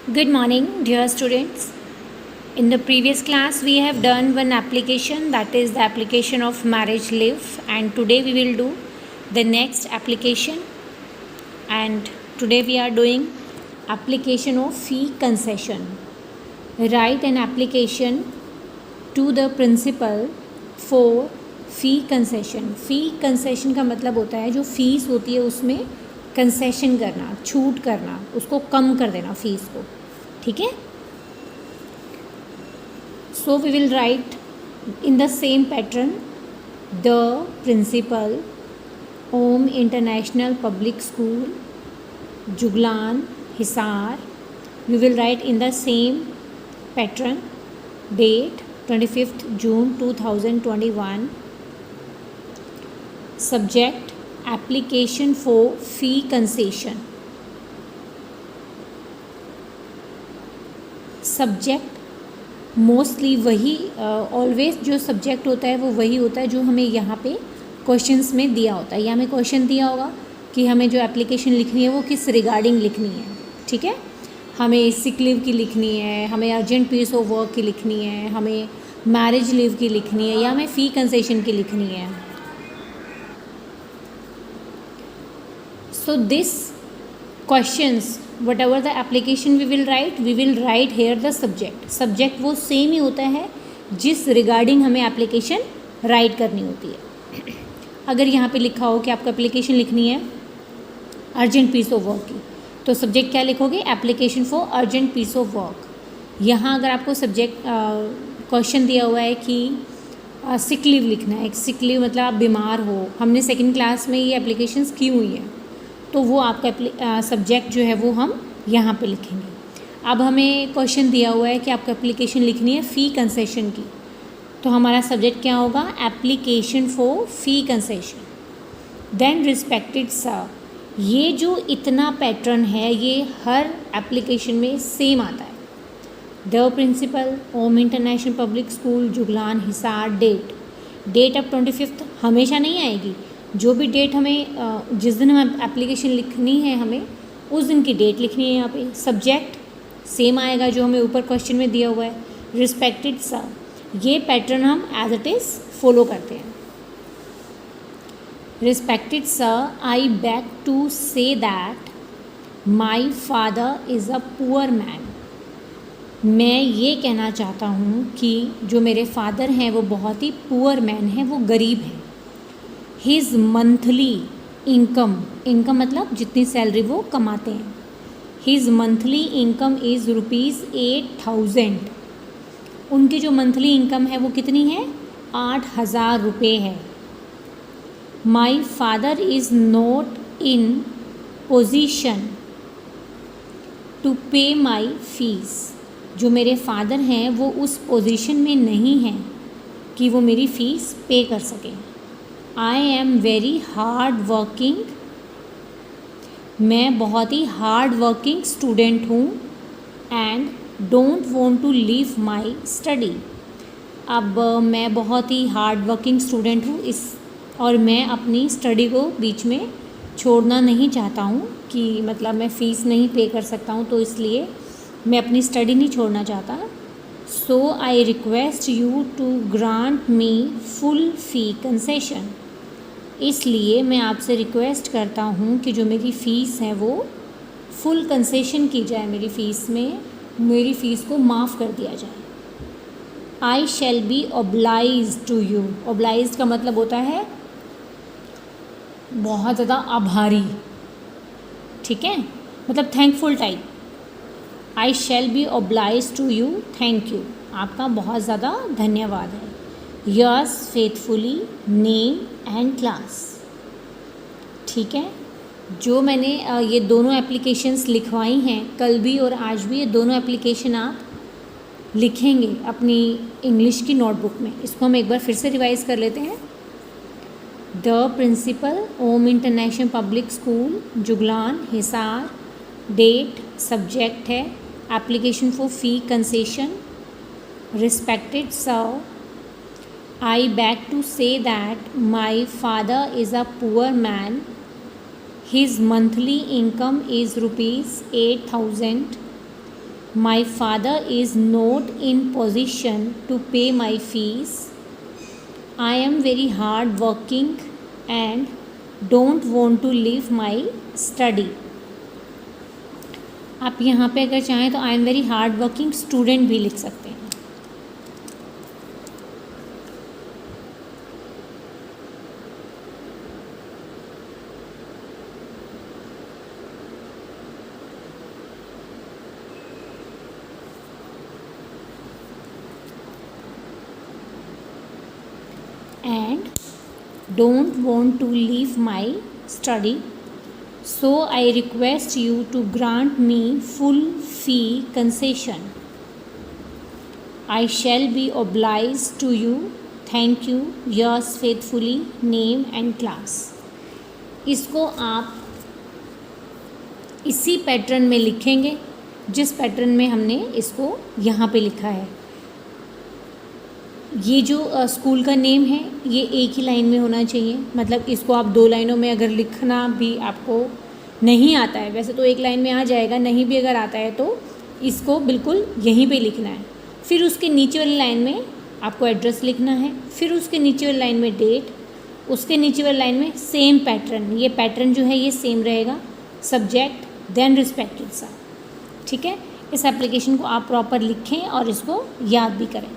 Good morning, dear students. In the previous class, we have done one application, that is the application of marriage leave, and today we will do the next application. And today we are doing application of fee concession. Write an application to the principal for fee concession. Fee concession का मतलब होता है जो fees होती है उसमें concession करना, छूट करना, उसको कम कर देना फीस को, ठीक है. So we will write in the same pattern the principal Om International Public School Juglan Hisar. We will write in the same pattern. Date 25th June 2021. Subject application for fee concession. Subject mostly वही always जो subject होता है वो वही होता है जो हमें यहाँ पे क्वेश्चंस में दिया होता है. या हमें क्वेश्चन दिया होगा कि हमें जो एप्लीकेशन लिखनी है वो किस रिगार्डिंग लिखनी है, ठीक है. हमें सिक लीव की लिखनी है, हमें अर्जेंट पीस ऑफ वर्क की लिखनी है, हमें मैरिज लीव की लिखनी है, या हमें फ़ी कंसेशन की लिखनी है. So this questions whatever the application we will write here the subject वो सेम ही होता है जिस रिगार्डिंग हमें एप्लीकेशन राइट करनी होती है. अगर यहाँ पे लिखा हो कि आपको एप्लीकेशन लिखनी है अर्जेंट पीस ऑफ वर्क की, तो सब्जेक्ट क्या लिखोगे? Application for urgent piece of work. यहाँ अगर आपको सब्जेक्ट क्वेश्चन दिया हुआ है कि सिक लीव लिखना है, सिक लीव मतलब आप बीमार हो, हमने सेकेंड क्लास में ये एप्लीकेशंस की हुई हैं, तो वो आपका सब्जेक्ट जो है वो हम यहाँ पे लिखेंगे. अब हमें क्वेश्चन दिया हुआ है कि आपको एप्लीकेशन लिखनी है फ़ी कंसेशन की, तो हमारा सब्जेक्ट क्या होगा? Application for fee concession. Then respected sir, ये जो इतना पैटर्न है ये हर एप्लीकेशन में सेम आता है. The principal Om International Public School Juglan Hisar. Date अब 25th हमेशा नहीं आएगी. जो भी डेट हमें जिस दिन हमें एप्लीकेशन लिखनी है हमें उस दिन की डेट लिखनी है. यहाँ पे सब्जेक्ट सेम आएगा जो हमें ऊपर क्वेश्चन में दिया हुआ है. रिस्पेक्टेड सर, ये पैटर्न हम एज इट इज़ फॉलो करते हैं. Respected sir, I beg to say that my father is a poor man. मैं ये कहना चाहता हूँ कि जो मेरे फादर हैं वो बहुत ही पुअर मैन हैं, वो गरीब हैं. हिज मंथली इनकम मतलब जितनी सैलरी वो कमाते हैं. His monthly income is ₹8,000. उनकी जो मंथली इनकम है वो कितनी है? 8,000 रुपये है. My father is not in position to pay my fees. जो मेरे फादर हैं वो उस पोजीशन में नहीं हैं कि वो मेरी फ़ीस पे कर सकें. I am very hard working. मैं बहुत ही हार्ड वर्किंग स्टूडेंट हूँ. And don't want to leave my study. अब मैं बहुत ही हार्ड वर्किंग स्टूडेंट हूँ और मैं अपनी स्टडी को बीच में छोड़ना नहीं चाहता हूँ कि मतलब मैं फ़ीस नहीं पे कर सकता हूँ, तो इसलिए मैं अपनी स्टडी नहीं छोड़ना चाहता. So I request you to grant me full fee concession. इसलिए मैं आपसे रिक्वेस्ट करता हूँ कि जो मेरी फ़ीस है वो फुल कंसेशन की जाए, मेरी फ़ीस में मेरी फ़ीस को माफ़ कर दिया जाए. I shall be oblige to you. Obliged का मतलब होता है बहुत ज़्यादा आभारी, ठीक है, मतलब thankful type. I shall be oblige to you, thank you, आपका बहुत ज़्यादा धन्यवाद है. Yours faithfully name and class. ठीक है, जो मैंने ये दोनों एप्लीकेशंस लिखवाई हैं कल भी और आज भी, ये दोनों एप्लीकेशन आप लिखेंगे अपनी इंग्लिश की नोटबुक में. इसको हम एक बार फिर से रिवाइज कर लेते हैं. The principal Om International Public School Juglan Hisar. Date subject है application for fee concession. Respected sir, I beg to say that my father is a poor man. His monthly income is ₹8,000. My father is not in position to pay my fees, I am very hard working and don't want to leave my study. आप यहाँ पे अगर चाहें तो I am very hard working student भी लिख सकते हैं। And don't want to leave my study, so I request you to grant me full fee concession. I shall be obliged to you. Thank you. Yours faithfully, name and class. इसको आप इसी pattern में लिखेंगे जिस pattern में हमने इसको यहाँ पे लिखा है। ये जो स्कूल का नेम है ये एक ही लाइन में होना चाहिए, मतलब इसको आप 2 लाइनों में अगर लिखना भी आपको नहीं आता है, वैसे तो 1 लाइन में आ जाएगा, नहीं भी अगर आता है तो इसको बिल्कुल यहीं पे लिखना है। फिर उसके नीचे वाली लाइन में आपको एड्रेस लिखना है, फिर उसके नीचे वाली लाइन में डेट, उसके नीचे वाली लाइन में सेम पैटर्न, ये पैटर्न जो है ये सेम रहेगा, सब्जेक्ट देन रिस्पेक्टेड सा। ठीक है, इस एप्लीकेशन को आप प्रॉपर लिखें और इसको याद भी करें।